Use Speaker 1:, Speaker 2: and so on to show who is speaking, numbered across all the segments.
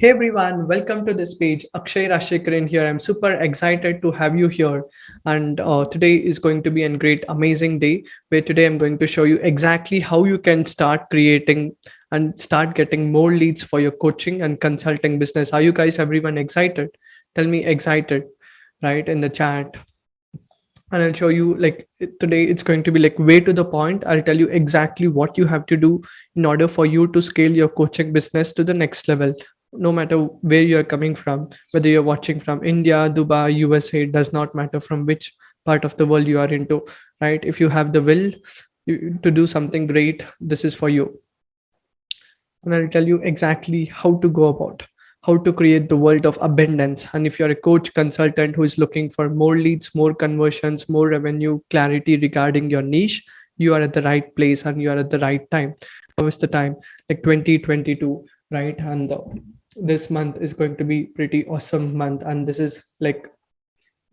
Speaker 1: Hey everyone, welcome to this page. Akshay Rajsheakaran here. I'm super excited to have you here. And today is going to be a great, amazing day where today I'm going to show you exactly how you can start creating and start getting more leads for your coaching and consulting business. Are you guys, everyone excited? Tell me excited, right, in the chat. And I'll show you today it's going to be like way to the point. I'll tell you exactly what you have to do in order for you to scale your coaching business to the next level. No matter where you're coming from, whether you're watching from India, Dubai, USA, it does not matter from which part of the world you are into, right? If you have the will to do something great, this is for you. And I'll tell you exactly how to go about how to create the world of abundance. And if you're a coach consultant who is looking for more leads, more conversions, more revenue, clarity regarding your niche, you are at the right place and you are at the right time. Now is the time, like 2022, right? And this month is going to be pretty awesome month. And this is like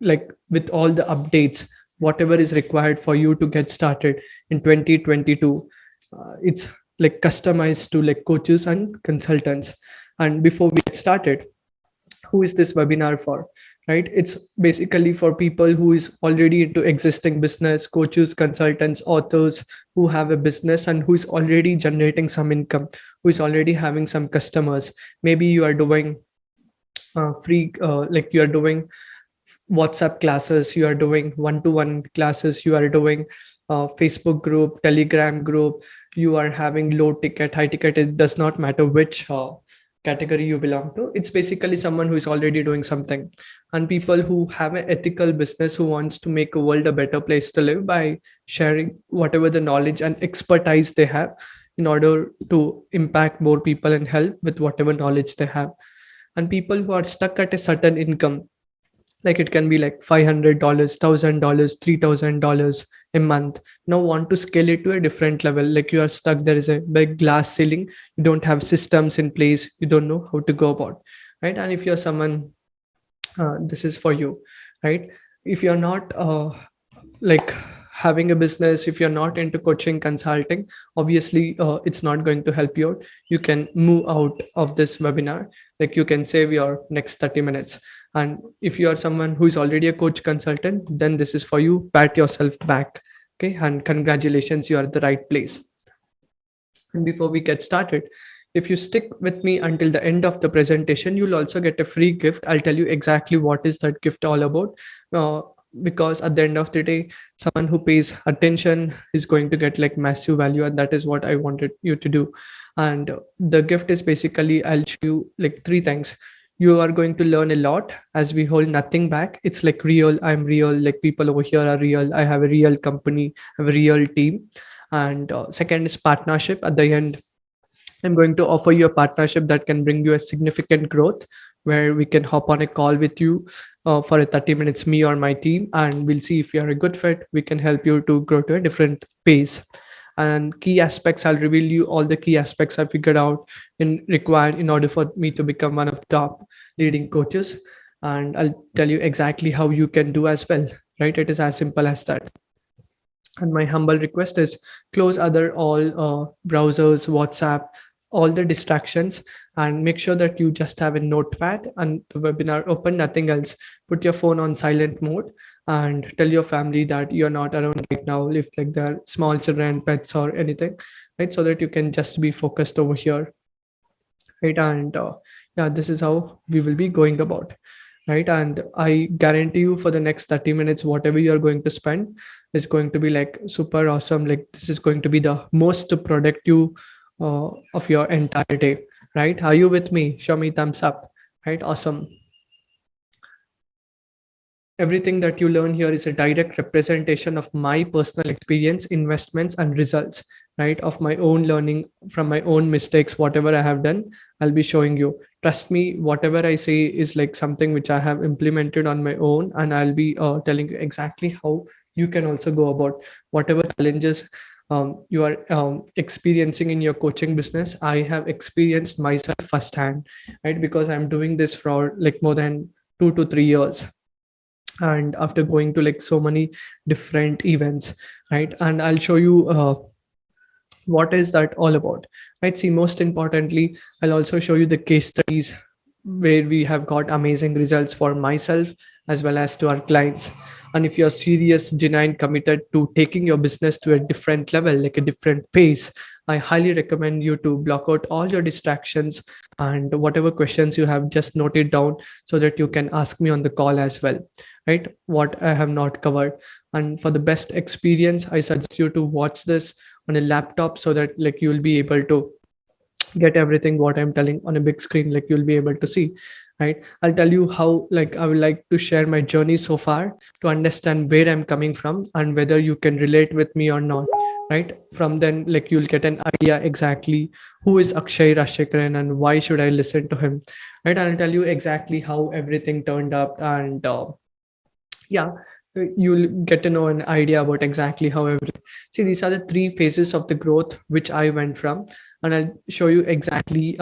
Speaker 1: with all the updates, whatever is required for you to get started in 2022, it's like customized to like coaches and consultants. And before we get started, who is this webinar for? Right, it's basically for people who is already into existing business, coaches, consultants, authors who have a business and who is already generating some income, who is already having some customers. Maybe you are doing free like you are doing WhatsApp classes, you are doing one-to-one classes, you are doing Facebook group, Telegram group, you are having low ticket, high ticket, it does not matter which category you belong to. It's basically someone who is already doing something. And people who have an ethical business who wants to make a world a better place to live by sharing whatever the knowledge and expertise they have in order to impact more people and help with whatever knowledge they have. And people who are stuck at a certain income, like it can be like $500, $1,000, $3,000 a month, now want to scale it to a different level. Like you are stuck, there is a big glass ceiling, you don't have systems in place, you don't know how to go about, right? And if you're someone, this is for you, right? If you're not like having a business, if you're not into coaching consulting, obviously it's not going to help you out. You can move out of this webinar, like you can save your next 30 minutes. And if you are someone who is already a coach consultant, then this is for you. Pat yourself back. Okay, and congratulations, you are at the right place. And before we get started, if you stick with me until the end of the presentation, you'll also get a free gift. I'll tell you exactly what is that gift all about. Because at the end of the day, someone who pays attention is going to get like massive value, and that is what I wanted you to do. And the gift is basically, I'll show you like three things. You are going to learn a lot as we hold nothing back. It's like real, I'm real, like people over here are real, I have a real company, I have a real team. And second is partnership. At the end, I'm going to offer you a partnership that can bring you a significant growth, where we can hop on a call with you for a 30 minutes, me or my team, and we'll see if you're a good fit. We can help you to grow to a different pace. And key aspects, I'll reveal you all the key aspects I figured out in required in order for me to become one of the top leading coaches. And I'll tell you exactly how you can do as well, right? It is as simple as that. And my humble request is close other all browsers, WhatsApp, all the distractions, and make sure that you just have a notepad and the webinar open, nothing else. Put your phone on silent mode and tell your family that you're not around right now, if like they're small children, pets or anything, right? So that you can just be focused over here, right? And yeah, this is how we will be going about, right? And I guarantee you for the next 30 minutes, whatever you're going to spend is going to be like super awesome. Like this is going to be the most productive of your entire day, right? Are you with me? Show me thumbs up, right? Awesome. Everything that you learn here is a direct representation of my personal experience, investments, and results, right? Of my own learning from my own mistakes, whatever I have done, I'll be showing you. Trust me, whatever I say is like something which I have implemented on my own, and I'll be telling you exactly how you can also go about whatever challenges you are experiencing in your coaching business. I have experienced myself firsthand, right? Because I'm doing this for like more than 2 to 3 years, and after going to like so many different events, right? And I'll show you what is that all about, right? See, most importantly, I'll also show you the case studies where we have got amazing results for myself as well as to our clients. And if you're serious, genuine, committed to taking your business to a different level, like a different pace, I highly recommend you to block out all your distractions, and whatever questions you have, just note it down so that you can ask me on the call as well, right? What I have not covered. And for the best experience, I suggest you to watch this on a laptop so that like you will be able to get everything what I'm telling on a big screen, like you'll be able to see, right? I'll tell you how, like I would like to share my journey so far to understand where I'm coming from and whether you can relate with me or not, right? From then, like you'll get an idea exactly who is Akshay Rajsheakaran and why should I listen to him, right? I'll tell you exactly how everything turned up, and yeah, you'll get to know an idea about exactly how everything. See, these are the three phases of the growth which I went from, and I'll show you exactly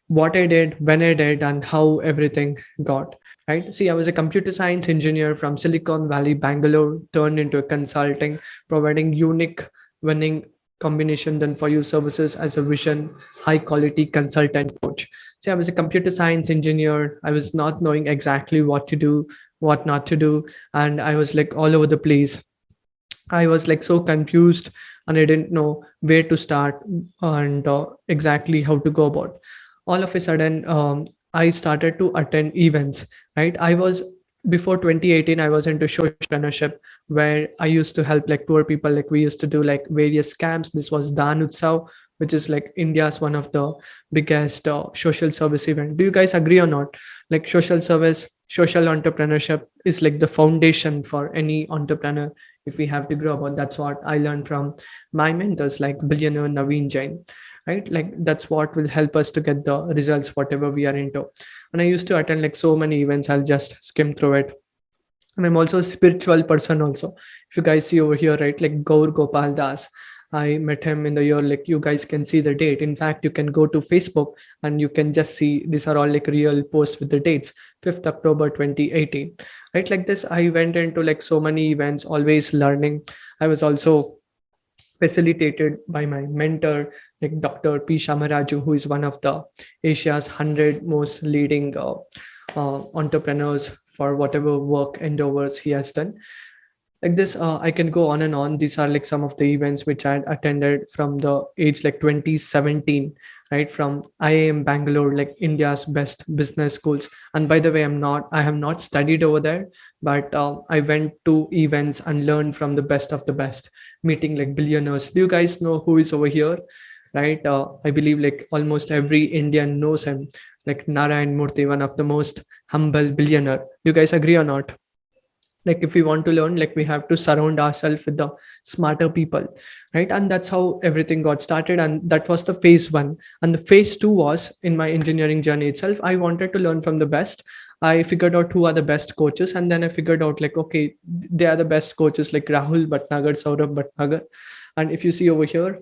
Speaker 1: what I did, when I did, and how everything got. Right. See, I was a computer science engineer from Silicon Valley, Bangalore, turned into a consulting, providing unique, winning combination done for you services as a vision, high quality consultant coach. See, I was a computer science engineer. I was not knowing exactly what to do, what not to do, and I was like all over the place. I was like so confused, and I didn't know where to start and exactly how to go about. All of a sudden, I started to attend events. Right, I was before 2018. I was into social entrepreneurship where I used to help like poor people. Like we used to do like various scams. This was Dan Utsav, which is like India's one of the biggest social service event. Do you guys agree or not? Like social service, social entrepreneurship is like the foundation for any entrepreneur if we have to grow about. That's what I learned from my mentors like billionaire Naveen Jain, right? Like that's what will help us to get the results whatever we are into. And I used to attend like so many events. I'll just skim through it. And I'm also a spiritual person also. If you guys see over here, right, like Gaur Gopal Das, I met him in the year, like you guys can see the date. In fact, you can go to Facebook and you can just see these are all like real posts with the dates, 5th October 2018. Right, like this, I went into like so many events, always learning. I was also facilitated by my mentor, like Dr. P. Shamaraju, who is one of the Asia's 100 most leading entrepreneurs for whatever work endeavors he has done. Like this, I can go on and on. These are like some of the events which I had attended from the age like 2017, right? From IIM Bangalore, like India's best business schools. And by the way, I have not studied over there, but I went to events and learned from the best of the best, meeting like billionaires. Do you guys know who is over here? Right, I believe like almost every Indian knows him, like Narayan Murthy, one of the most humble billionaire. Do you guys agree or not? Like if we want to learn, like we have to surround ourselves with the smarter people, right? And that's how everything got started, and that was the phase one. And the phase two was in my engineering journey itself. I wanted to learn from the best. I figured out who are the best coaches, and then I figured out like, okay, they are the best coaches like Rahul Bhatnagar, Saurabh Bhatnagar. And if you see over here,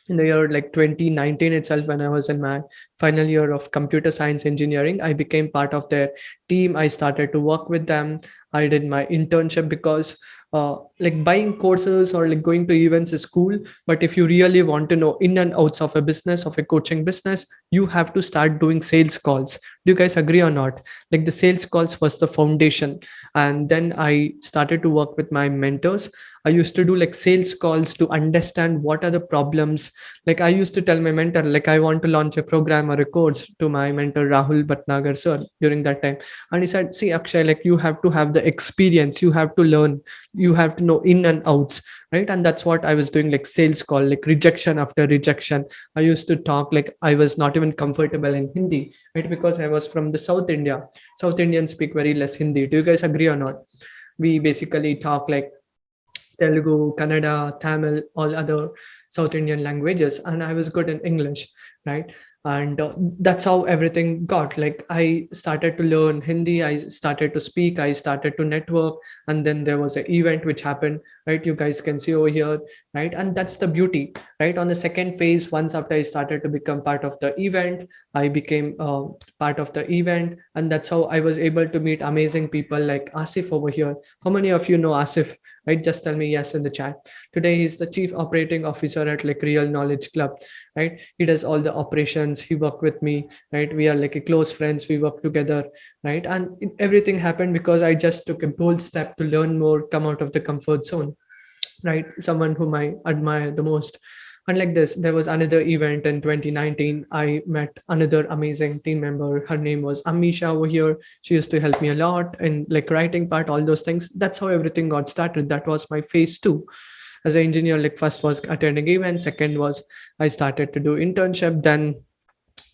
Speaker 1: in the year like 2019 itself, when I was in my final year of computer science engineering, I became part of their team. I started to work with them. I did my internship because like buying courses or like going to events is cool, but if you really want to know in and outs of a business, of a coaching business, you have to start doing sales calls. Do you guys agree or not? Like the sales calls was the foundation. And then I started to work with my mentors. I used to do like sales calls to understand what are the problems. Like I used to tell my mentor, like I want to launch a program or a course to my mentor Rahul Bhatnagar sir during that time. And he said, see Akshay, like you have to have the experience, you have to learn, you have to know in and outs, right? And that's what I was doing, like sales call, like rejection after rejection. I used to talk like I was not even comfortable in Hindi, right? Because I was from the South India. South Indians speak very less Hindi. Do you guys agree or not? We basically talk like Telugu, Kannada, Tamil, all other South Indian languages, and I was good in English, right? And that's how everything got. Like I started to learn Hindi, I started to speak, I started to network, and then there was an event which happened. right? You guys can see over here, right? And that's the beauty, right? On the second phase, once after I started to become part of the event, I became part of the event, and that's how I was able to meet amazing people like Asif over here. How many of you know Asif, right? Just tell me yes in the chat. Today he's the chief operating officer at like Real Knowledge Club, right? He does all the operations, he worked with me, right? We are like a close friends, we work together, right? And everything happened because I just took a bold step to learn more, come out of the comfort zone, right? Someone whom I admire the most. Unlike this, there was another event in 2019. I met another amazing team member. Her name was Amisha over here. She used to help me a lot in like writing part, all those things. That's how everything got started. That was my phase two. As an engineer, like first was attending events, second was I started to do internship, then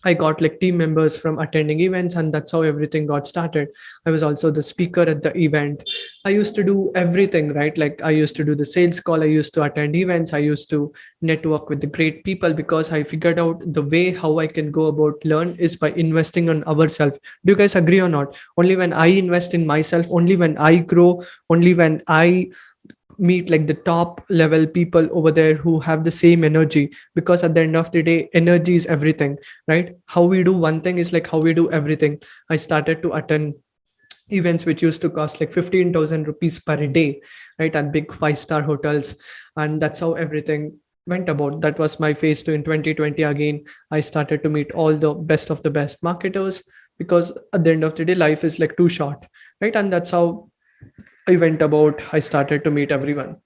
Speaker 1: I got like team members from attending events, and that's how everything got started. I was also the speaker at the event. I used to do everything, right? Like I used to do the sales call, I used to attend events, I used to network with the great people because I figured out the way how I can go about learn is by investing on ourselves. Do you guys agree or not? Only when I invest in myself, only when I grow, only when I meet like the top level people over there who have the same energy, because at the end of the day energy is everything, right? How we do one thing is like how we do everything. I started to attend events which used to cost like 15,000 rupees per day, right, at big five-star hotels, and that's how everything went about. That was my phase two. In 2020 again, I started to meet all the best of the best marketers, because at the end of the day life is like too short, right? And that's how I went about. I started to meet everyone,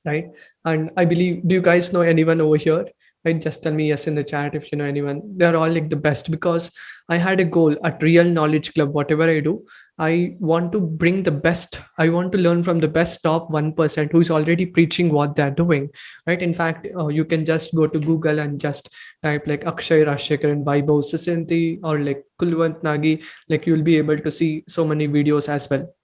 Speaker 1: right? And I believe, do you guys know anyone over here? Right? Just tell me yes in the chat if you know anyone. They're all like the best, because I had a goal at Real Knowledge Club. Whatever I do, I want to bring the best. I want to learn from the best top 1% who is already preaching what they're doing, right? In fact, you can just go to Google and just type like Akshay Rajsheakaran, Vaibhav Sisanti, or like Kulwant Nagi. Like you'll be able to see so many videos as well,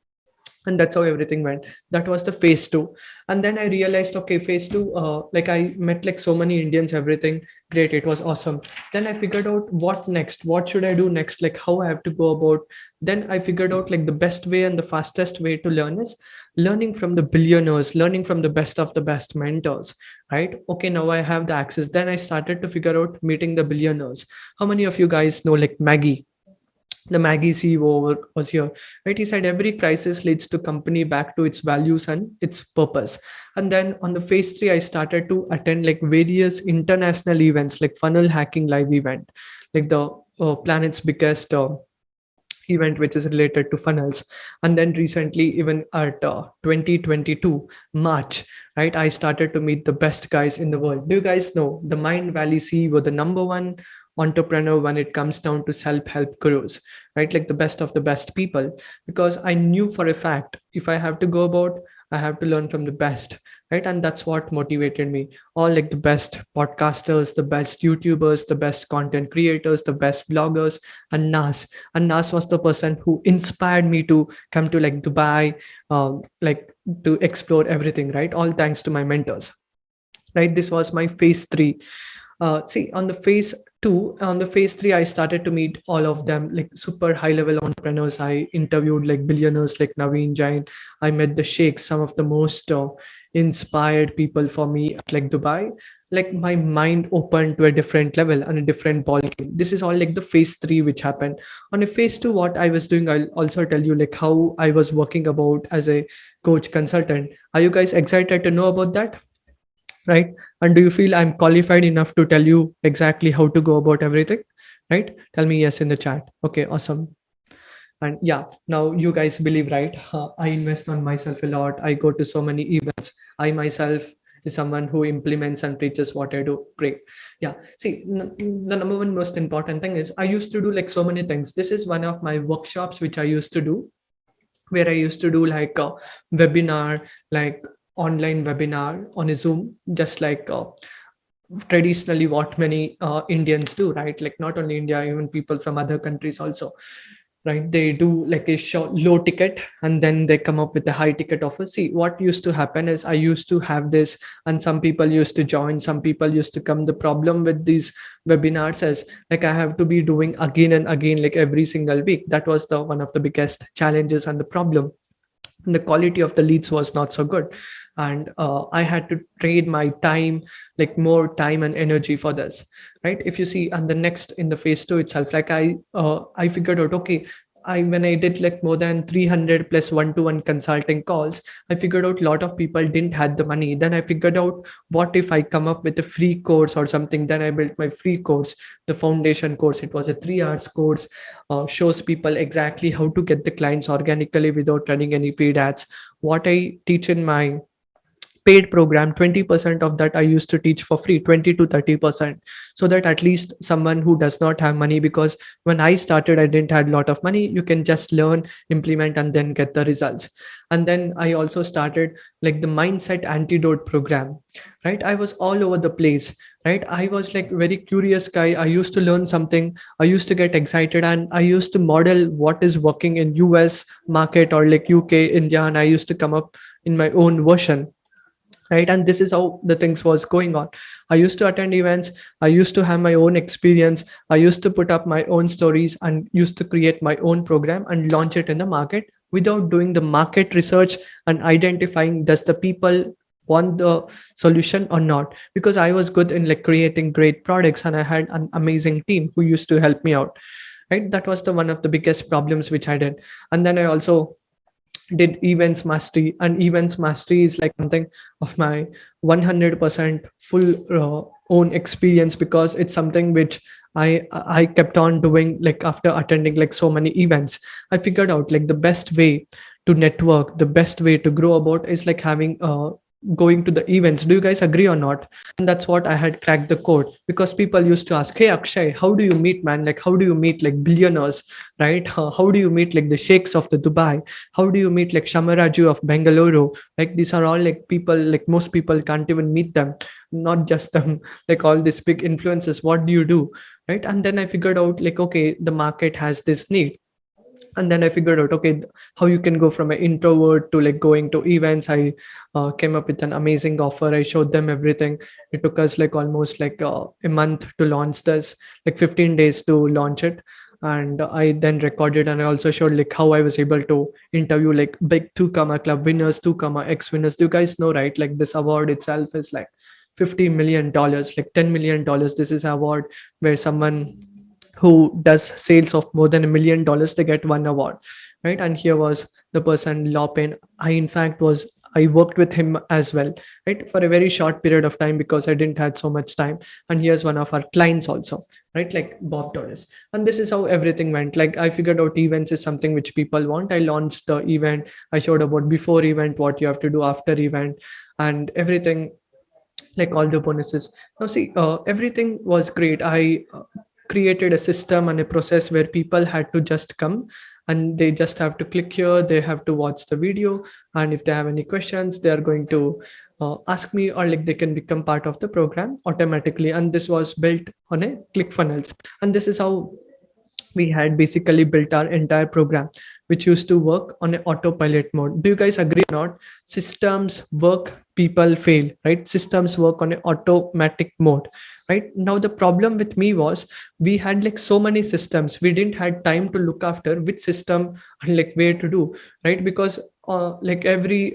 Speaker 1: and that's how everything went. That was the phase two. And then I realized, okay, phase two, like I met like so many Indians, everything great, it was awesome. Then I figured out what next, what should I do next, like how I have to go about. Then I figured out like the best way and the fastest way to learn is learning from the billionaires, learning from the best of the best mentors, right? Okay, now I have the access. Then I started to figure out meeting the billionaires. How many of you guys know like Maggie? The Maggie CEO was here, right? He said every crisis leads to company back to its values and its purpose. And then on the phase three, I started to attend like various international events, like funnel hacking live event, like the planet's biggest event which is related to funnels. And then recently, even at 2022 March, right, I started to meet the best guys in the world. Do you guys know the Mind Valley CEO, the number one entrepreneur when it comes down to self-help gurus, right? Like the best of the best people, because I knew for a fact if I have to go about, I have to learn from the best, right? And that's what motivated me. All like the best podcasters, the best YouTubers, the best content creators, the best bloggers, and Nas. And Nas was the person who inspired me to come to like Dubai, like to explore everything, right? All thanks to my mentors, right? This was my phase three. See, on the phase two, on the phase three, I started to meet all of them, like super high level entrepreneurs. I interviewed like billionaires like Naveen Jain. I met the sheikhs, some of the most inspired people for me at like Dubai. Like my mind opened to a different level and a different ball game. This is all like the phase three which happened. On a phase two, what I was doing, I'll also tell you like how I was working about as a coach consultant. Are you guys excited to know about that? Right? And do you feel I'm qualified enough to tell you exactly how to go about everything? Right? Tell me yes in the chat. Okay, awesome. And yeah, now you guys believe, right? I invest on myself a lot. I go to so many events. I myself is someone who implements and preaches what I do. Great. Yeah. See, the number one most important thing is I used to do like so many things. This is one of my workshops which I used to do, where I used to do like a webinar, like online webinar on a Zoom, just like traditionally what many Indians do, right? Like not only India, even people from other countries also, right? They do like a low ticket and then they come up with a high ticket offer. See, what used to happen is I used to have this, and some people used to join, some people used to come. The problem with these webinars is like I have to be doing again and again, like every single week. That was the one of the biggest challenges and the problem. and the quality of the leads was not so good. And I had to trade my time, like more time and energy for this, right? If you see, and the next in the phase two itself, like I figured out, okay, when I did like more than 300 plus one-to-one consulting calls, I figured out a lot of people didn't have the money. Then I figured out, what if I come up with a free course or something? Then I built my free course, the foundation course. It was a 3 hours course, shows people exactly how to get the clients organically without running any paid ads. What I teach in my paid program, 20% of that I used to teach for free, 20 to 30%, so that at least someone who does not have money, because when I started I didn't had a lot of money, you can just learn, implement, and then get the results. And then I also started like the mindset antidote program, right? I was all over the place, right? I was like very curious guy. I used to learn something, I used to get excited, and I used to model what is working in US market or like UK, India, and I used to come up in my own version, right? And this is how the things was going on. I used to attend events, I used to have my own experience, I used to put up my own stories, and used to create my own program and launch it in the market without doing the market research and identifying, does the people want the solution or not? Because I was good in like creating great products, and I had an amazing team who used to help me out, right? That was the one of the biggest problems which I did. And then I also did events mastery, and events mastery is like something of my 100% full own experience, because it's something which I kept on doing. Like after attending like so many events, I figured out like the best way to network, the best way to grow about is like having going to the events. Do you guys agree or not? And that's what I had cracked the code, because people used to ask, hey Akshay, how do you meet, man? Like how do you meet like billionaires, right? How do you meet like the sheikhs of the Dubai? How do you meet like Shamaraju of Bengaluru? Like these are all like people, like most people can't even meet them, not just them, like all these big influencers. What do you do, right? And then I figured out like, okay, the market has this need. And then I figured out, okay, how you can go from an introvert to like going to events. I came up with an amazing offer, I showed them everything. It took us like almost like a month to launch this, like 15 days to launch it. And I then recorded, and I also showed like how I was able to interview like big 2 comma club winners, 2 comma x winners. Do you guys know, right? Like this award itself is like $50 million, like $10 million. This is an award where someone who does sales of more than $1 million, they get one award, right? And here was the person Lopin. I worked with him as well, right, for a very short period of time, because I didn't had so much time. And here's one of our clients also, right, like Bob Doris. And this is how everything went. Like I figured out events is something which people want. I launched the event, I showed about before event, what you have to do after event, and everything, like all the bonuses. Now see, everything was great. I created a system and a process where people had to just come, and they just have to click here, they have to watch the video, and if they have any questions, they are going to ask me, or like they can become part of the program automatically. And this was built on a click funnels. And this is how we had basically built our entire program, which used to work on an autopilot mode. Do you guys agree or not? Systems work, people fail, right? Systems work on an automatic mode, right? Now the problem with me was, we had like so many systems, we didn't had time to look after which system and like where to do, right? Because like every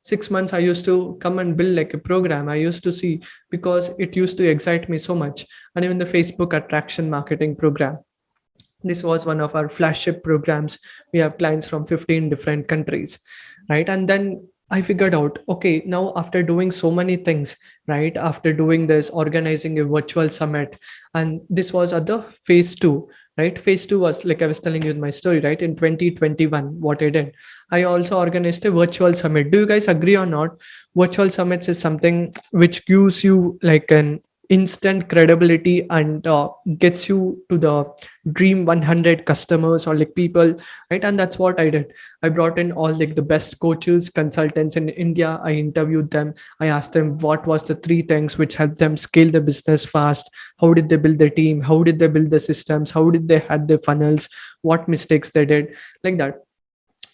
Speaker 1: 6 months I used to come and build like a program. I used to see, because it used to excite me so much. And even the Facebook attraction marketing program, this was one of our flagship programs. We have clients from 15 different countries, right? And then I figured out, okay, now after doing so many things, right, after doing this, organizing a virtual summit, and this was at the phase two, right? Phase two was like I was telling you in my story, right? In 2021, what I did, I also organized a virtual summit. Do you guys agree or not? Virtual summits is something which gives you like an instant credibility, and gets you to the dream 100 customers or like people, right? And that's what I did. I brought in all like the best coaches, consultants in India. I interviewed them, I asked them what was the 3 things which helped them scale the business fast. How did they build the team? How did they build the systems? How did they had the funnels? What mistakes they did, like that.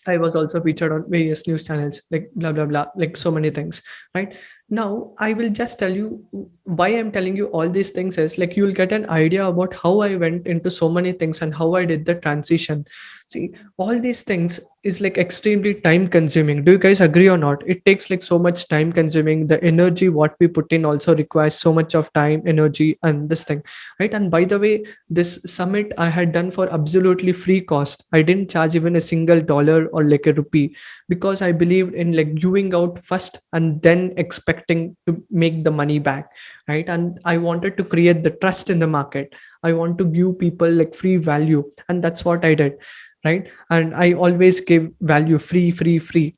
Speaker 1: I was also featured on various news channels, like blah blah blah, like so many things, right? Now I will just tell you why I'm telling you all these things is like you'll get an idea about how I went into so many things and how I did the transition. See, all these things is like extremely time consuming. Do you guys agree or not? It takes like so much time consuming. The energy what we put in also requires so much of time, energy, and this thing, right? And by the way, this summit I had done for absolutely free cost. I didn't charge even a single dollar or like a rupee, because I believed in like giving out first and then expecting to make the money back, right? And I wanted to create the trust in the market. I want to give people like free value, and that's what I did, right? And I always give value free, free, free.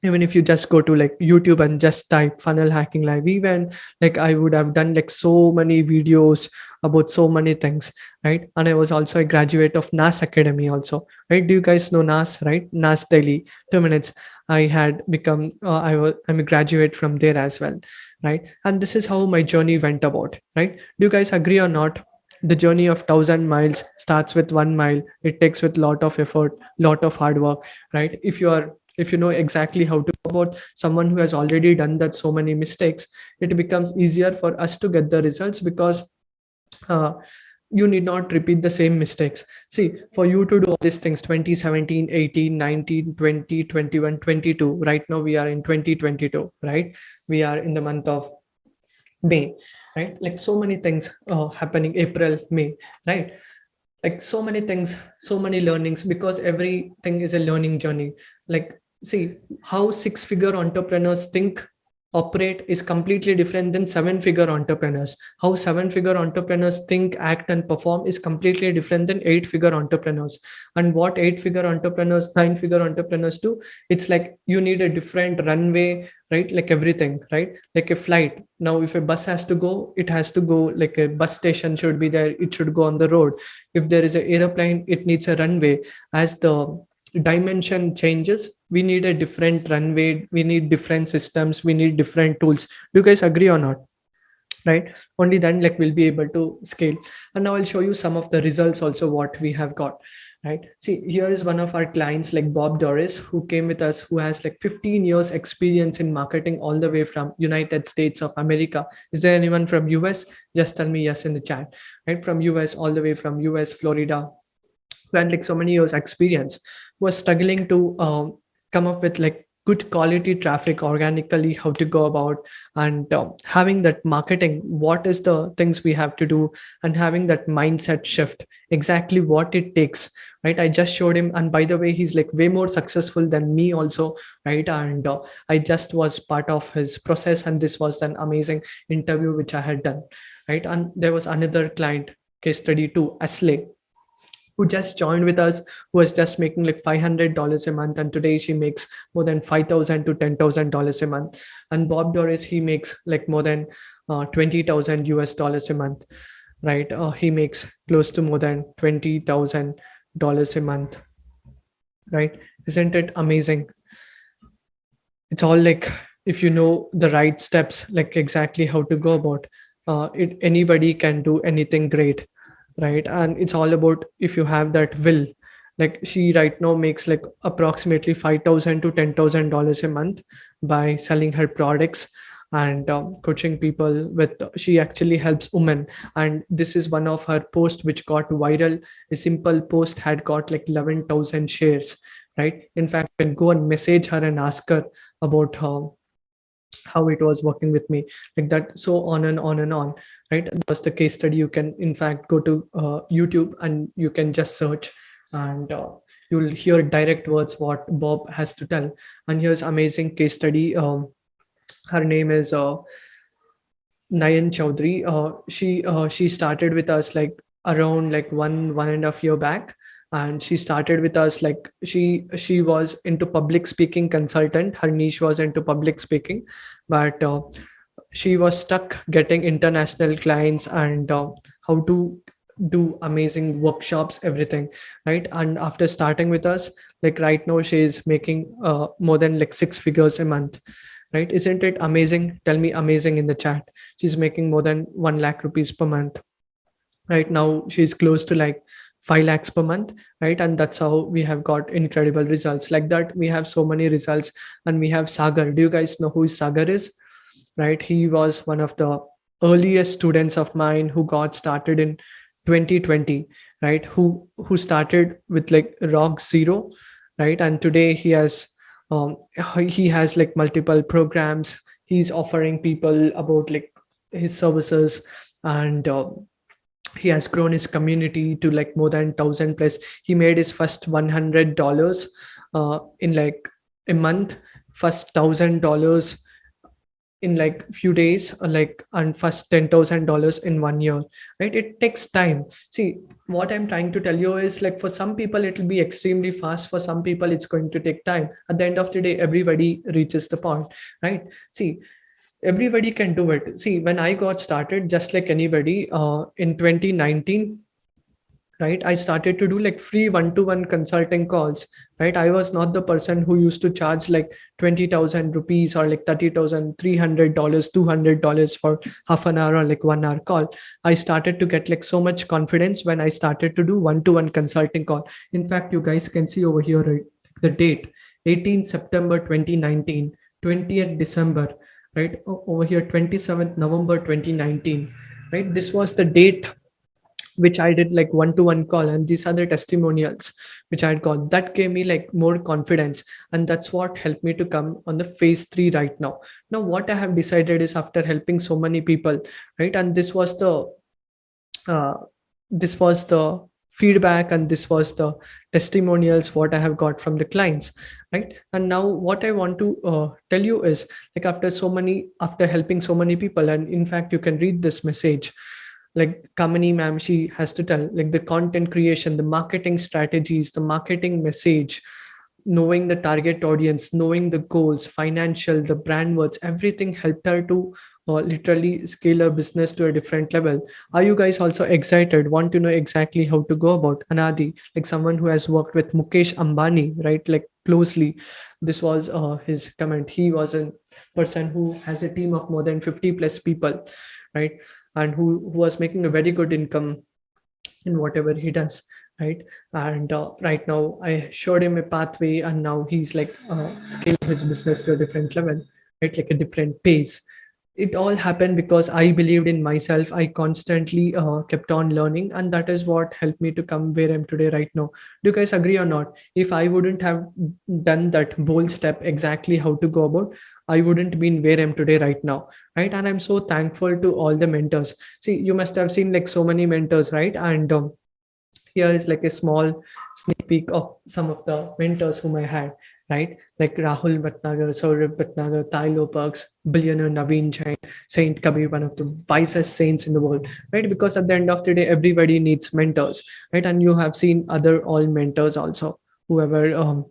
Speaker 1: Even if you just go to like YouTube and just type funnel hacking live, even like I would have done like so many videos about so many things, right? And I was also a graduate of NAS Academy also, right? Do you guys know NAS, right? NAS Daily 2 minutes. I had become I'm a graduate from there as well, right? And this is how my journey went about, right? Do you guys agree or not? The journey of 1,000 miles starts with 1 mile. It takes with lot of effort, lot of hard work, right? If you know exactly how to go about someone who has already done that so many mistakes, it becomes easier for us to get the results, because uh, you need not repeat the same mistakes. See, for you to do all these things 2017, 18, 19, 20, 21, 22, right now we are in 2022, right? We are in the month of May, right? Like so many things happening, April, May, right? Like so many things, so many learnings, because everything is a learning journey. Like, see, how six-figure entrepreneurs think, operate is completely different than seven-figure entrepreneurs. How seven-figure entrepreneurs think, act, and perform is completely different than eight-figure entrepreneurs. And what eight-figure entrepreneurs, nine-figure entrepreneurs do, it's like you need a different runway, right? Like everything, right? Like a flight. Now if a bus has to go, it has to go, like a bus station should be there, it should go on the road. If there is an aeroplane, it needs a runway. As the dimension changes, we need a different runway, we need different systems, we need different tools. Do you guys agree or not? Right? Only then like we'll be able to scale. And now I'll show you some of the results also what we have got, right? See, here is one of our clients like Bob Doris, who came with us, who has like 15 years experience in marketing all the way from United States of America. Is there anyone from US? Just tell me yes in the chat, right? From US, all the way from US, Florida, who had like so many years experience, was struggling to come up with like good quality traffic organically, how to go about, and having that marketing, what is the things we have to do, and having that mindset shift, exactly what it takes, right? I just showed him, and by the way, he's like way more successful than me also, right? And I just was part of his process, and this was an amazing interview which I had done, right? And there was another client case study too, Asley, who just joined with us, who was just making like $500 a month, and today she makes more than 5,000 to $10,000 a month. And Bob Doris, he makes like more than 20,000 US dollars a month, right? He makes close to more than $20,000 a month, right? Isn't it amazing? It's all like, if you know the right steps, like exactly how to go about it, anybody can do anything great, right? And it's all about if you have that will. Like she right now makes like approximately 5,000 to $10,000 a month by selling her products and coaching people with. She actually helps women, and this is one of her posts which got viral. A simple post had got like 11,000 shares, right? In fact, you can go and message her and ask her about how it was working with me, like that, so on and on and on, right? That's the case study. You can in fact go to YouTube and you can just search, and you'll hear direct words what Bob has to tell. And here's amazing case study. Her name is Nayan Chaudhary. She started with us like around like one and a half year back, and she started with us like she was into public speaking consultant. Her niche was into public speaking, but she was stuck getting international clients and how to do amazing workshops, everything, right? And after starting with us, like right now she is making more than like six figures a month, right? Isn't it amazing? Tell me amazing in the chat. She's making more than 1 lakh rupees per month. Right now she's close to like 5 lakhs per month, right? And that's how we have got incredible results. Like that, we have so many results. And we have Sagar. Do you guys know who Sagar is? right? He was one of the earliest students of mine who got started in 2020, right? Who started with like rock zero, right? And today um, he has like multiple programs. He's offering people about like his services, and he has grown his community to like more than 1,000 plus. He made his first $100 in like a month, first $1,000 in like few days, like, and first $10,000 in 1 year, right? It takes time. See, what I'm trying to tell you is like for some people it will be extremely fast, for some people it's going to take time. At the end of the day, everybody reaches the point, right? See, everybody can do it. See, when I got started, just like anybody, in 2019, right, I started to do like free one-to-one consulting calls, right? I was not the person who used to charge like 20,000 rupees or like 30,000, $300, $200 for half an hour or like 1 hour call. I started to get like so much confidence when I started to do one-to-one consulting call. In fact, you guys can see over here, right, the date, 18 September 2019, 20th December, right? Over here, 27th November 2019, right? This was the date which I did like one-to-one call, and these are the testimonials which I had got. That gave me like more confidence, and that's what helped me to come on the phase three right now. Now, what I have decided is, after helping so many people, right, and uh, this was the feedback, and this was the testimonials what I have got from the clients, right? And now what I want to tell you is, like, after helping so many people, and in fact you can read this message, like Kamini ma'am, she has to tell like the content creation, the marketing strategies, the marketing message, knowing the target audience, knowing the goals, financial, the brand words, everything helped her to literally scale her business to a different level. Are you guys also excited? Want to know exactly how to go about? Anadi, like someone who has worked with Mukesh Ambani, right? Like closely. This was his comment. He was a person who has a team of more than 50 plus people, right? And who was making a very good income in whatever he does, right? And right now I showed him a pathway, and now he's like scaling his business to a different level, right? Like a different pace. It all happened because I believed in myself. I constantly kept on learning, and that is what helped me to come where I'm today right now. Do you guys agree or not? If I wouldn't have done that bold step, exactly how to go about, I wouldn't been where I'm today right now, right? And I'm so thankful to all the mentors. See, you must have seen like so many mentors, right? And here is like a small sneak peek of some of the mentors whom I had, right? Like Rahul Bhatnagar, Saurabh Bhatnagar, Tylo Parks, billionaire Naveen Jain, Saint Kabir, one of the wisest saints in the world, right? Because at the end of the day, everybody needs mentors, right? And you have seen other all mentors also, whoever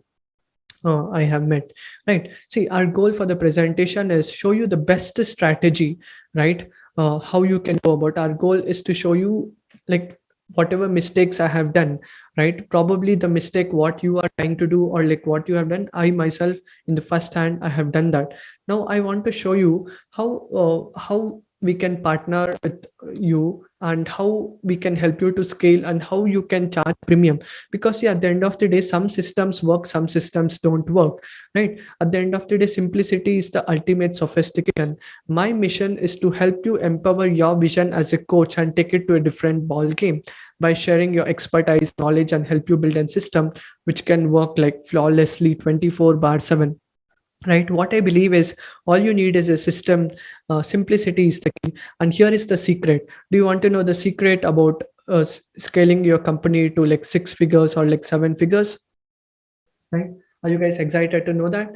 Speaker 1: I have met, right? See, our goal for the presentation is show you the best strategy, right? How you can go about. Our goal is to show you like whatever mistakes I have done, right? Probably the mistake what you are trying to do, or like what you have done, I myself in the first hand I have done that. Now I want to show you how we can partner with you, and how we can help you to scale, and how you can charge premium. Because yeah, at the end of the day, some systems work, some systems don't work, right? At the end of the day, simplicity is the ultimate sophistication. My mission is to help you empower your vision as a coach and take it to a different ball game by sharing your expertise, knowledge, and help you build a system which can work like flawlessly 24 bar 7, right? What I believe is, all you need is a system. Simplicity is the key, and here is the secret. Do you want to know the secret about scaling your company to like 6 figures or like 7 figures, right? Are you guys excited to know that?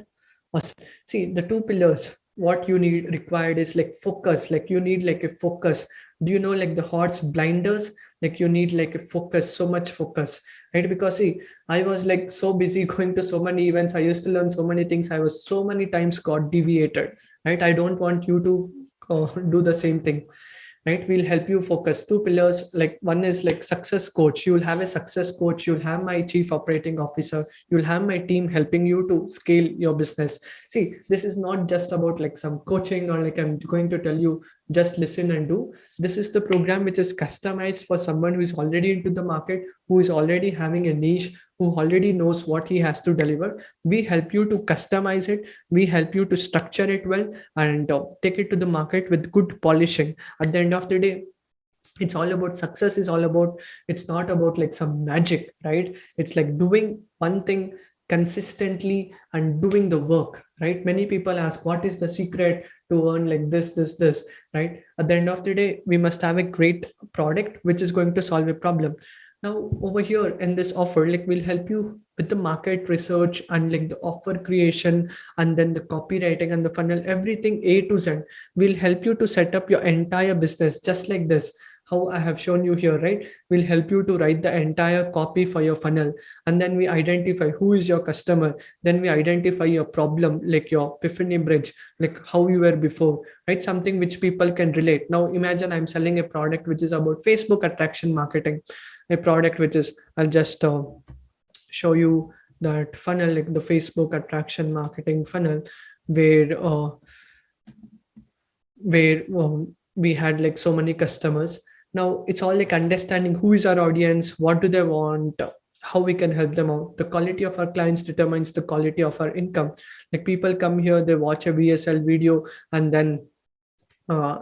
Speaker 1: Awesome. See, the two pillars, what you need required is like focus. Like you need like a focus. Do you know like the horse blinders? Like you need like a focus, so much focus, right? Because see, I was like so busy going to so many events. I used to learn so many things. I was so many times got deviated, right? I don't want you to do the same thing, right? We'll help you focus. Two pillars, like one is like success coach. You will have a success coach, you'll have my chief operating officer, you'll have my team helping you to scale your business. See, this is not just about like some coaching, or like I'm going to tell you just listen and do. This is the program which is customized for someone who is already into the market, who is already having a niche, who already knows what he has to deliver. We help you to customize it, we help you to structure it well, and take it to the market with good polishing. At the end of the day, it's all about success, is all about, it's not about like some magic, right? It's like doing one thing consistently and doing the work, right? Many people ask what is the secret to earn like this, right? At the end of the day, we must have a great product which is going to solve a problem. Now over here in this offer, like we'll help you with the market research and like the offer creation, and then the copywriting and the funnel, everything A to Z. We'll help you to set up your entire business just like this, how I have shown you here, right? We'll help you to write the entire copy for your funnel, and then we identify who is your customer. Then we identify your problem, like your epiphany bridge, like how you were before, right? Something which people can relate. Now imagine I'm selling a product which is about Facebook attraction marketing, a product which is, I'll just show you that funnel, like the Facebook attraction marketing funnel, where we had like so many customers. Now it's all like understanding who is our audience, what do they want, how we can help them out. The quality of our clients determines the quality of our income. Like people come here, they watch a VSL video, and then uh,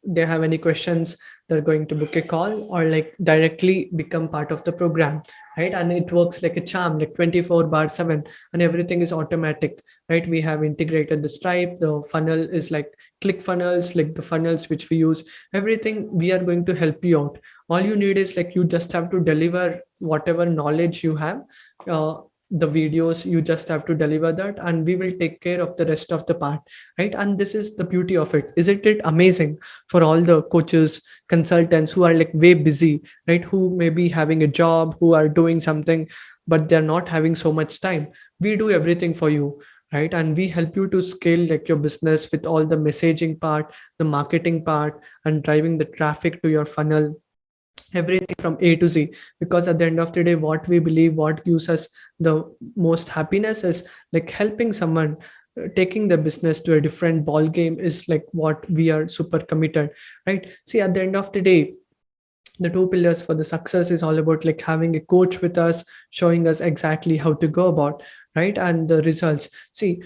Speaker 1: they have any questions, they're going to book a call or like directly become part of the program, right? And it works like a charm, like 24 bar 7, and everything is automatic, right? We have integrated the Stripe, the funnel is like click funnels, like the funnels which we use, everything we are going to help you out. All you need is like you just have to deliver whatever knowledge you have, uh, the videos, you just have to deliver that, and we will take care of the rest of the part, right? And this is the beauty of it. Isn't it amazing for all the coaches, consultants who are like way busy, right? Who may be having a job, who are doing something, but they're not having so much time. We do everything for you, right? And we help you to scale like your business with all the messaging part, the marketing part, and driving the traffic to your funnel, everything from A to Z. Because at the end of the day, what we believe, what gives us the most happiness is like helping someone, taking the business to a different ball game is like what we are super committed, right? See, at the end of the day, the two pillars for the success is all about like having a coach with us, showing us exactly how to go about, right? And the results. See,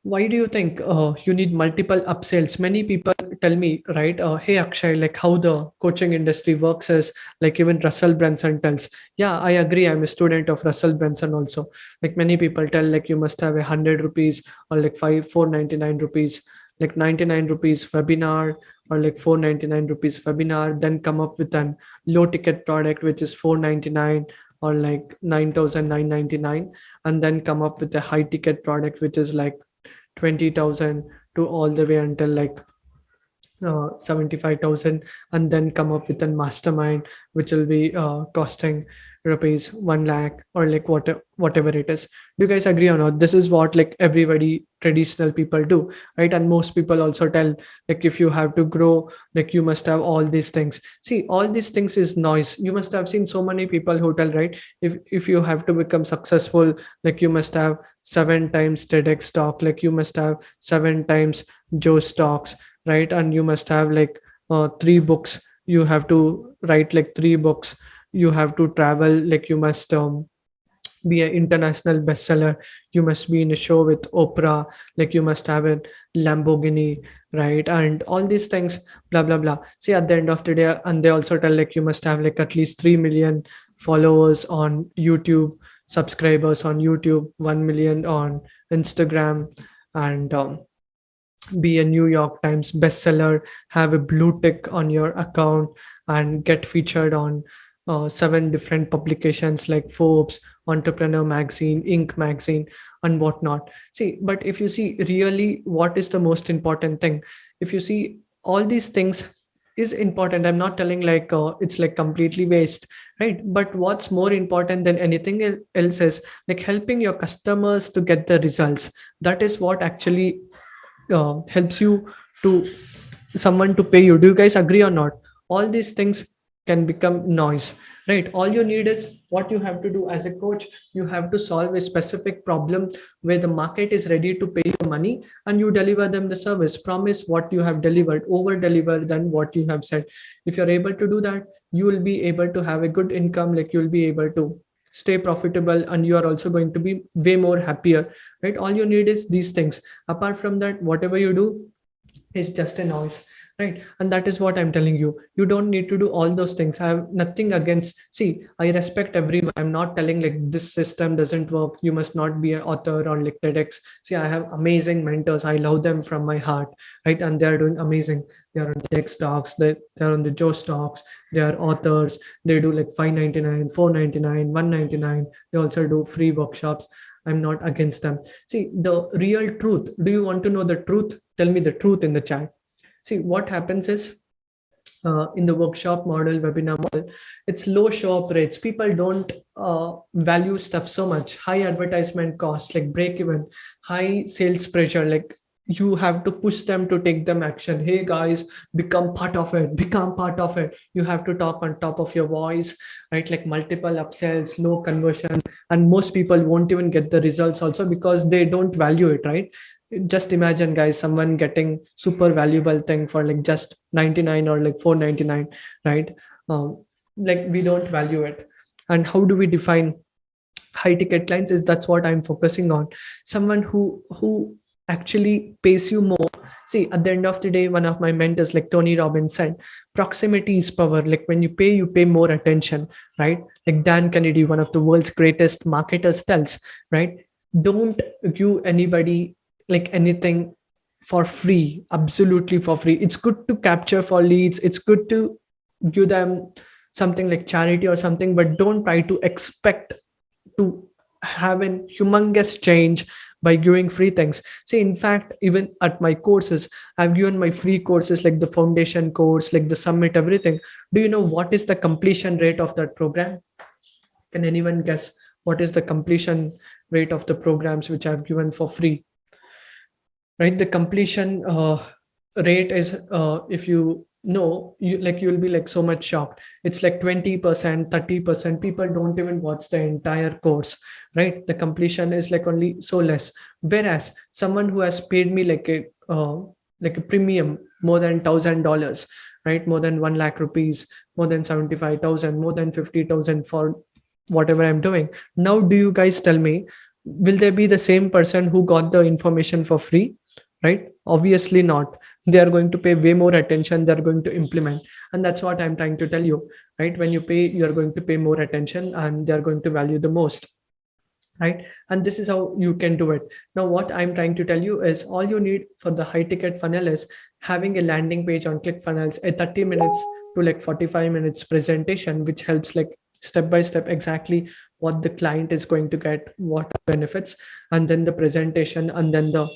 Speaker 1: why do you think you need multiple upsells? Many people tell me, right? Hey Akshay, like how the coaching industry works is like even Russell Brunson tells. Yeah, I agree. I'm a student of Russell Brunson also. Like many people tell, like you must have 100 rupees or like 499 rupees, like 99 rupees webinar, or like 499 rupees webinar. Then come up with an low ticket product which is 499 or like 9,999, and then come up with a high ticket product which is like 20,000 to all the way until like 75,000, and then come up with a mastermind which will be costing rupees 1 lakh or like whatever it is. Do you guys agree or not? This is what like everybody traditional people do, right? And most people also tell like if you have to grow, like you must have all these things. See, all these things is noise. You must have seen so many people who tell, right? If you have to become successful, like you must have 7 times TEDx talk, like you must have 7 times Joe stocks, right? And you must have like 3 books, you have to write like 3 books, you have to travel, like you must be an international bestseller, you must be in a show with Oprah, like you must have a Lamborghini, right? And all these things, blah blah blah. See, at the end of the day, and they also tell like you must have like at least 3 million followers on YouTube, subscribers on YouTube, 1 million on Instagram, and be a New York Times bestseller, have a blue tick on your account, and get featured on 7 different publications like Forbes, Entrepreneur Magazine, Inc. Magazine, and whatnot. See, but if you see really what is the most important thing, if you see all these things is important. I'm not telling like it's like completely waste, right? But what's more important than anything else is like helping your customers to get the results. That is what actually helps you to someone to pay you. Do you guys agree or not? All these things can become noise, right? All you need is what you have to do as a coach. You have to solve a specific problem where the market is ready to pay you money, and you deliver them the service. Promise what you have delivered, over deliver than what you have said. If you're able to do that, you will be able to have a good income, like you will be able to stay profitable, and you are also going to be way more happier, right? All you need is these things. Apart from that, whatever you do is just a noise, right? And that is what I'm telling you. You don't need to do all those things. I have nothing against, see, I respect everyone. I'm not telling like this system doesn't work, you must not be an author or like TEDx. See, I have amazing mentors, I love them from my heart, right? And they are doing amazing. They are on TEDx talks, they're on the Joe talks, they are authors. They do like 599, 499, 199. They also do free workshops. I'm not against them. See, the real truth, do you want to know the truth? Tell me the truth in the chat. See, what happens is, in the workshop model, webinar model, it's low show up rates. People don't value stuff so much. High advertisement cost, like break even, high sales pressure, like you have to push them to take them action. Hey guys, become part of it, become part of it. You have to talk on top of your voice, right? Like multiple upsells, low conversion, and most people won't even get the results also because they don't value it, right? Just imagine guys, someone getting super valuable thing for like just 99 or like 499, right? Like we don't value it. And how do we define high ticket clients? Is that's what I'm focusing on. Someone who actually pays you more. See, at the end of the day, one of my mentors, like Tony Robbins, said proximity is power. Like when you pay more attention, right? Like Dan Kennedy, one of the world's greatest marketers, tells, right? Don't give anybody like anything for free, absolutely for free. It's good to capture for leads, it's good to give them something like charity or something, but don't try to expect to have an humongous change by giving free things. See, in fact, even at my courses, I've given my free courses like the foundation course, like the summit, everything. Do you know what is the completion rate of that program? Can anyone guess what is the completion rate of the programs which I've given for free? Right, the completion rate is, if you know, you like, you'll be like so much shocked. It's like 20%, 30%. People don't even watch the entire course, right? The completion is like only so less. Whereas someone who has paid me like a premium more than $1,000, right, more than 1 lakh rupees, more than 75,000, more than 50,000 for whatever I'm doing. Now do you guys tell me, will there be the same person who got the information for free? Right, obviously not. They are going to pay way more attention, they're going to implement. And that's what I'm trying to tell you, right? When you pay, you're going to pay more attention and they're going to value the most, right? And this is how you can do it. Now what I'm trying to tell you is, all you need for the high ticket funnel is having a landing page on ClickFunnels, a 30 minutes to like 45 minutes presentation, which helps like step by step exactly what the client is going to get, what benefits, and then the presentation, and then the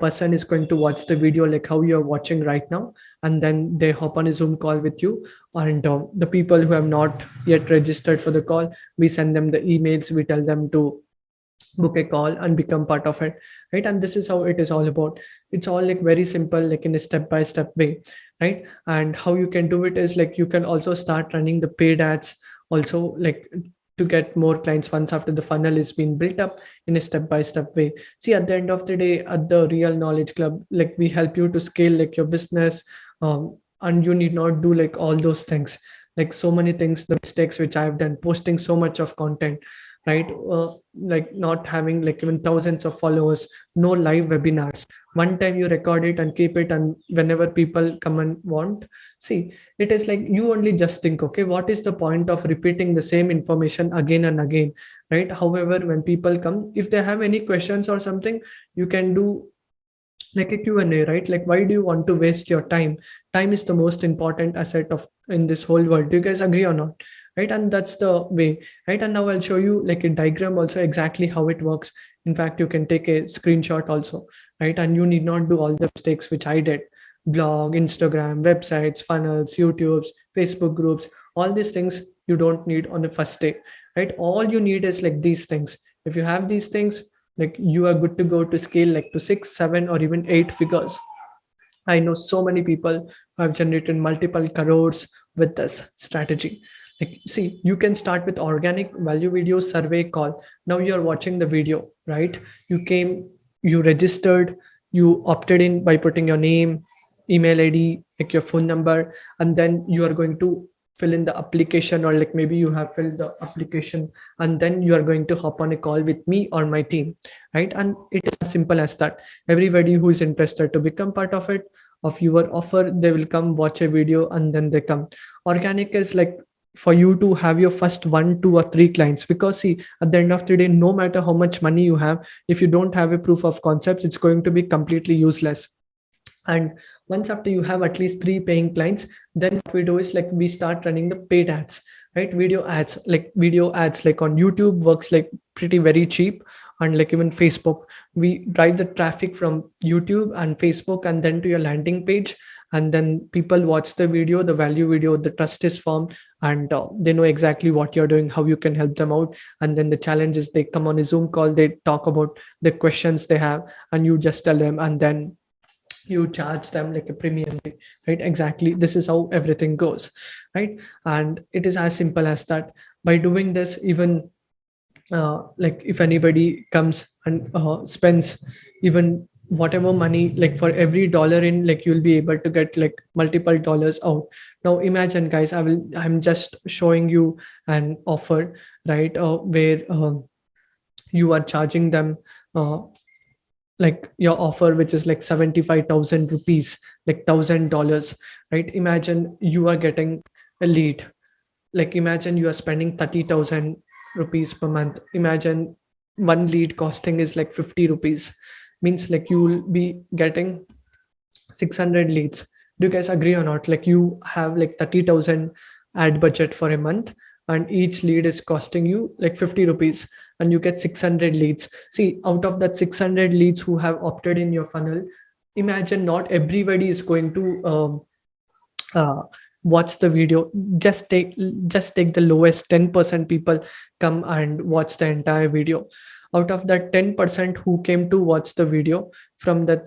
Speaker 1: person is going to watch the video like how you're watching right now, and then they hop on a Zoom call with you. And the people who have not yet registered for the call, we send them the emails, we tell them to book a call and become part of it, right? And this is how it is all about. It's all like very simple, like in a step by step way, right? And how you can do it is like, you can also start running the paid ads also, like to get more clients once after the funnel is being built up in a step by step way. See, at the end of the day, at the Real Knowledge Club, like we help you to scale like your business, and you need not do like all those things, like so many things, the mistakes which I've done, posting so much of content, right? Like not having like even thousands of followers, no live webinars. One time you record it and keep it, and whenever people come and want, see, it is like, you only just think, okay, what is the point of repeating the same information again and again, right? However, when people come, if they have any questions or something, you can do like a Q&A, right? Like, why do you want to waste your time? Time is the most important asset of in this whole world. Do you guys agree or not? Right? And that's the way, right? And now I'll show you like a diagram also, exactly how it works. In fact, you can take a screenshot also, right? And you need not do all the mistakes which I did. Blog, Instagram, websites, funnels, YouTubes, Facebook groups, all these things you don't need on the first day, right? All you need is like these things. If you have these things, like you are good to go to scale like to 6, 7, or even 8 figures. I know so many people who have generated multiple crores with this strategy. Like, see, you can start with organic value video survey call. Now you're watching the video, right? You came, you registered, you opted in by putting your name, email ID, like your phone number, and then you are going to fill in the application, or like maybe you have filled the application, and then you are going to hop on a call with me or my team, right? And it is as simple as that. Everybody who is interested to become part of it, of your offer, they will come watch a video and then they come. Organic is like for you to have your first 1, 2 or 3 clients, because see, at the end of the day, no matter how much money you have, if you don't have a proof of concept, it's going to be completely useless. And once after you have at least 3 paying clients, then what we do is like we start running the paid ads, right? Video ads like on YouTube works like pretty very cheap. And like even Facebook, we drive the traffic from YouTube and Facebook and then to your landing page, and then people watch the video, the value video, the trust is formed, and they know exactly what you're doing, how you can help them out. And then the challenge is they come on a Zoom call, they talk about the questions they have, and you just tell them, and then you charge them like a premium fee, right? Exactly, this is how everything goes, right? And it is as simple as that. By doing this, even like if anybody comes and spends even whatever money, like for every dollar in, like you'll be able to get like multiple dollars out. Now imagine guys, I'm just showing you an offer, right? Where you are charging them uh, like your offer, which is like 75,000 rupees, like $1,000, right? Imagine you are getting a lead. Like imagine you are spending 30,000 rupees per month. Imagine one lead costing is like 50 rupees, means like you will be getting 600 leads. Do you guys agree or not? Like you have like 30,000 ad budget for a month, and each lead is costing you like 50 rupees, and you get 600 leads. See, out of that 600 leads who have opted in your funnel, imagine not everybody is going to uh, watch the video. Just take the lowest 10% people come and watch the entire video. Out of that 10% who came to watch the video, from that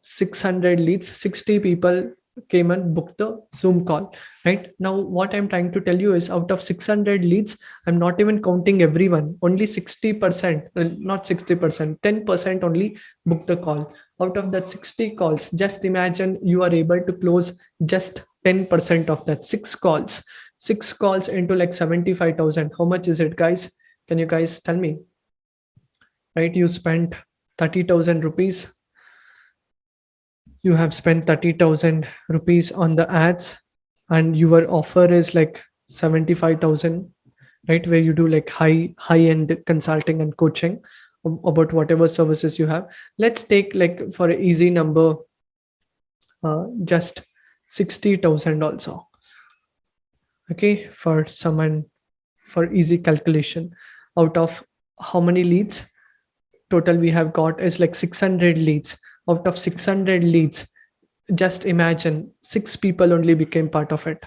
Speaker 1: 600 leads, 60 people came and booked the Zoom call. Right now what I'm trying to tell you is, out of 600 leads, I'm not even counting everyone, only 60%, not 60%, 10% only booked the call. Out of that 60 calls, just imagine you are able to close just 10% of that. Six calls into like 75,000. How much is it, guys? Can you guys tell me? Right, you spent 30,000 rupees. You have spent 30,000 rupees on the ads, and your offer is like 75,000, right? Where you do like high end consulting and coaching about whatever services you have. Let's take like for an easy number, just 60,000 also. Okay, for someone, for easy calculation, out of how many leads total we have got is like 600 leads. Out of 600 leads, just imagine 6 people only became part of it,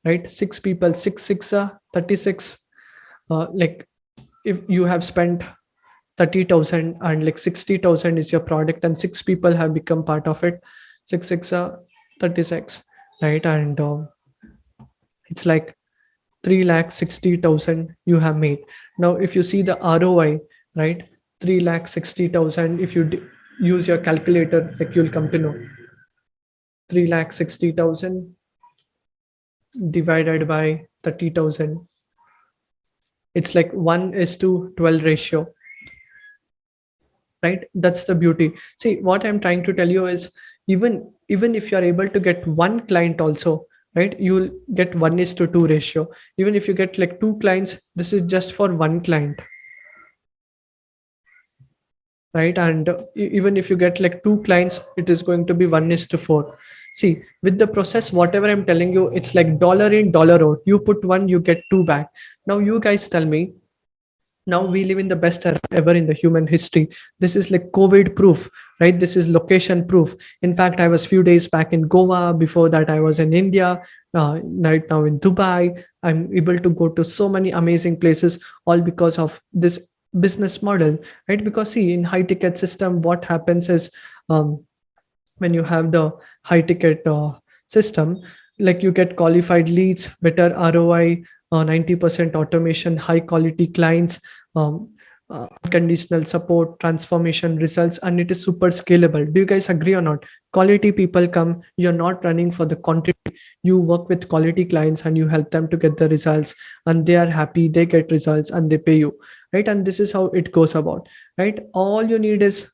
Speaker 1: right? 6 people, 6 are 36. Like if you have spent 30,000 and like 60,000 is your product, and 6 people have become part of it, 6 are 36, right? And it's like 3,60,000 you have made. Now if you see the ROI, right, 3,60,000, if you use your calculator, like you'll come to know 3,60,000 divided by 30,000, it's like 1:12 ratio, right? That's the beauty. See, what I'm trying to tell you is, even if you're able to get one client also, right, you'll get 1:2 ratio. Even if you get like 2 clients, this is just for one client, right? And even if you get like 2 clients, it is going to be 1:4. See, with the process, whatever I'm telling you, it's like dollar in, dollar out. You put one, you get 2 back. Now you guys tell me, now we live in the best era ever in the human history. This is like COVID proof, right? This is location proof. In fact, I was few days back in Goa. Before that, I was in India. Right now in Dubai. I'm able to go to so many amazing places, all because of this business model, right? Because see, in high ticket system, what happens is, when you have the high ticket system, like you get qualified leads, better ROI, 90% automation, high quality clients, um, unconditional support, transformation, results, and it is super scalable. Do you guys agree or not? Quality people come, you're not running for the quantity. You work with quality clients and you help them to get the results, and they are happy, they get results, and they pay you, right? And this is how it goes about, right? All you need is,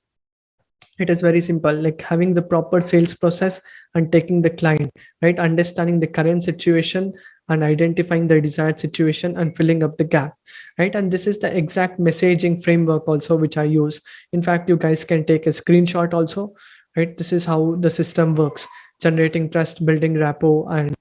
Speaker 1: it is very simple, like having the proper sales process and taking the client, right, understanding the current situation and identifying the desired situation and filling up the gap, right? And this is the exact messaging framework also which I use. In fact, you guys can take a screenshot also, right? This is how the system works: generating trust, building rapport, and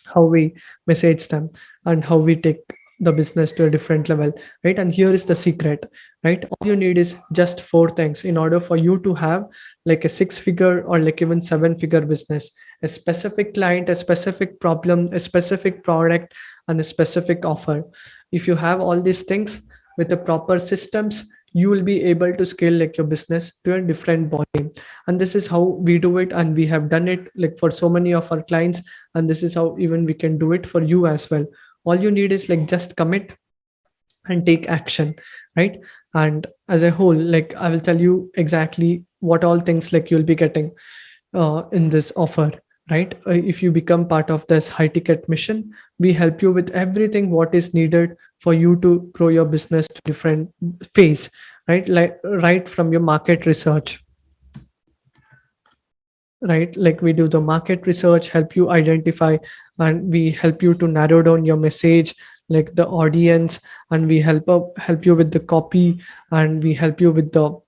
Speaker 1: how we message them, and how we take the business to a different level, right? And here is the secret, right? All you need is just four things in order for you to have like a six figure or like even seven figure business: a specific client, a specific problem, a specific product, and a specific offer. If you have all these things with the proper systems, you will be able to scale like your business to a different volume. And this is how we do it, and we have done it like for so many of our clients, and this is how even we can do it for you as well. All you need is like just commit and take action, right? And as a whole, like I will tell you exactly what all things like you'll be getting in this offer, right? If you become part of this high ticket mission, we help you with everything what is needed for you to grow your business to different phase, right? Like right from your market research, right? Like we do the market research, help you identify, and we help you to narrow down your message, like the audience, and we help you with the copy, and we help you with the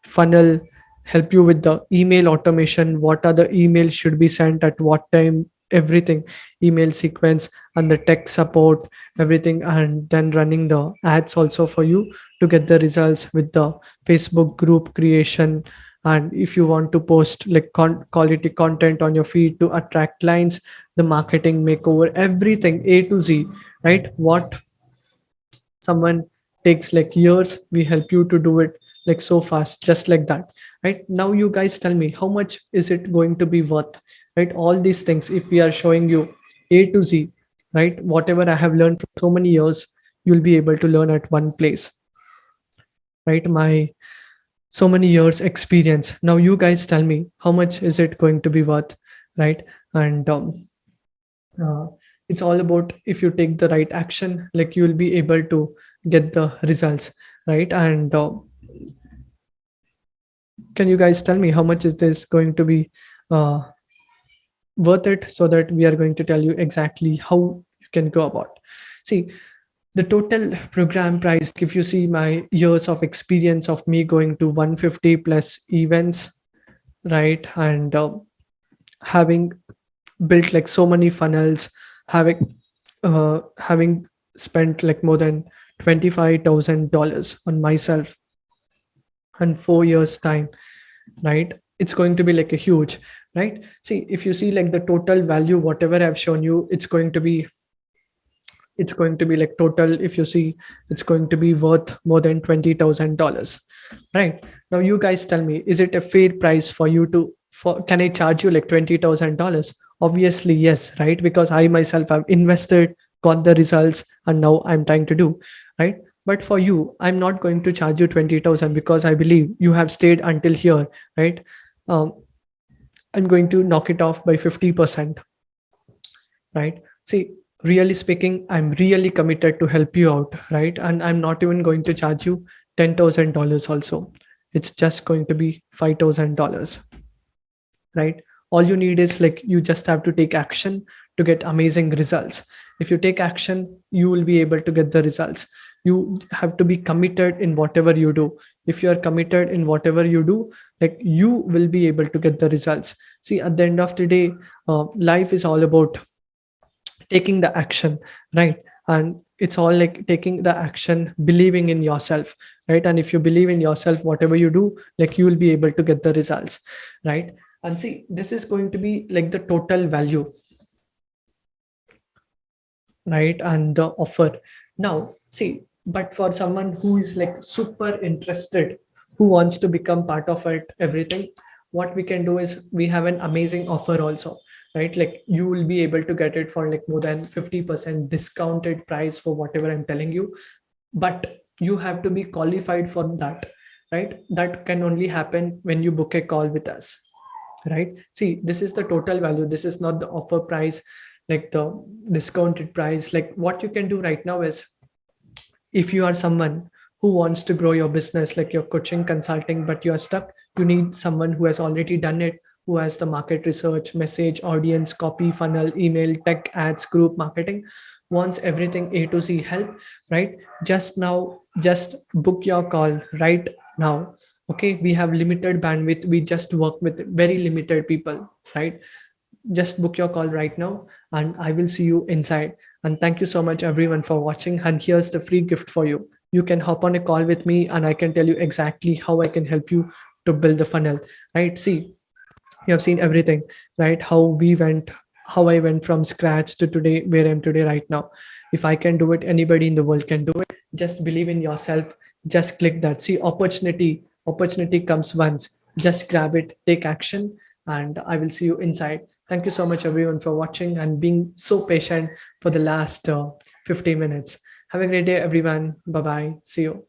Speaker 1: funnel, help you with the email automation, what are the emails should be sent at what time, everything, email sequence, and the tech support, everything, and then running the ads also for you to get the results with the Facebook group creation. And if you want to post like quality content on your feed to attract clients, the marketing makeover, everything A to Z, right? What someone takes like years, we help you to do it like so fast, just like that, right? Now you guys tell me, how much is it going to be worth, right? All these things, if we are showing you A to Z, right? Whatever I have learned for so many years, you'll be able to learn at one place, right? My so many years experience. Now you guys tell me, how much is it going to be worth, right? And uh, it's all about, if you take the right action, like you will be able to get the results, right? And can you guys tell me how much is this going to be uh, worth it, so that we are going to tell you exactly how you can go about. See, the total program price, if you see my years of experience of me going to 150 plus events, right? And having built like so many funnels, having spent like more than $25,000 on myself in 4 years time, right? It's going to be like a huge, right? See, if you see like the total value, whatever I've shown you, it's going to be like total, if you see, it's going to be worth more than $20,000, right? Now you guys tell me, is it a fair price for you to, for can I charge you like $20,000? Obviously yes, right? Because I myself have invested, got the results, and now I'm trying to do, right? But for you, I'm not going to charge you 20,000 because I believe you have stayed until here, right? um, I'm going to knock it off by 50%, right? See, really speaking, I'm really committed to help you out, right? And I'm not even going to charge you $10,000 also. It's just going to be $5,000, right? All you need is like, you just have to take action to get amazing results. If you take action, you will be able to get the results. You have to be committed in whatever you do. If you are committed in whatever you do, like you will be able to get the results. See, at the end of the day, life is all about taking the action, right? And it's all like taking the action, believing in yourself, right? And if you believe in yourself, whatever you do, like you will be able to get the results, right? And see, this is going to be like the total value, right? And the offer. Now see, but for someone who is like super interested, who wants to become part of it, everything, what we can do is, we have an amazing offer also, right? Like you will be able to get it for like more than 50% discounted price for whatever I'm telling you. But you have to be qualified for that, right? That can only happen when you book a call with us, right? See, this is the total value. This is not the offer price, like the discounted price. Like what you can do right now is, if you are someone who wants to grow your business, like your coaching consulting, but you are stuck, you need someone who has already done it, who has the market research, message, audience, copy, funnel, email, tech, ads, group marketing, wants everything A to Z help, right? Just now, just book your call right now. Okay, we have limited bandwidth, we just work with very limited people, right? Just book your call right now, and I will see you inside. And thank you so much everyone for watching, and here's the free gift for you. You can hop on a call with me and I can tell you exactly how I can help you to build the funnel, right? See, you have seen everything, right? How I went from scratch to today, where I'm today right now. If I can do it, anybody in the world can do it. Just believe in yourself. Just click that. See, opportunity comes once. Just grab it, take action, and I will see you inside. Thank you so much everyone for watching and being so patient for the last 50 minutes. Have a great day everyone. Bye bye. See you.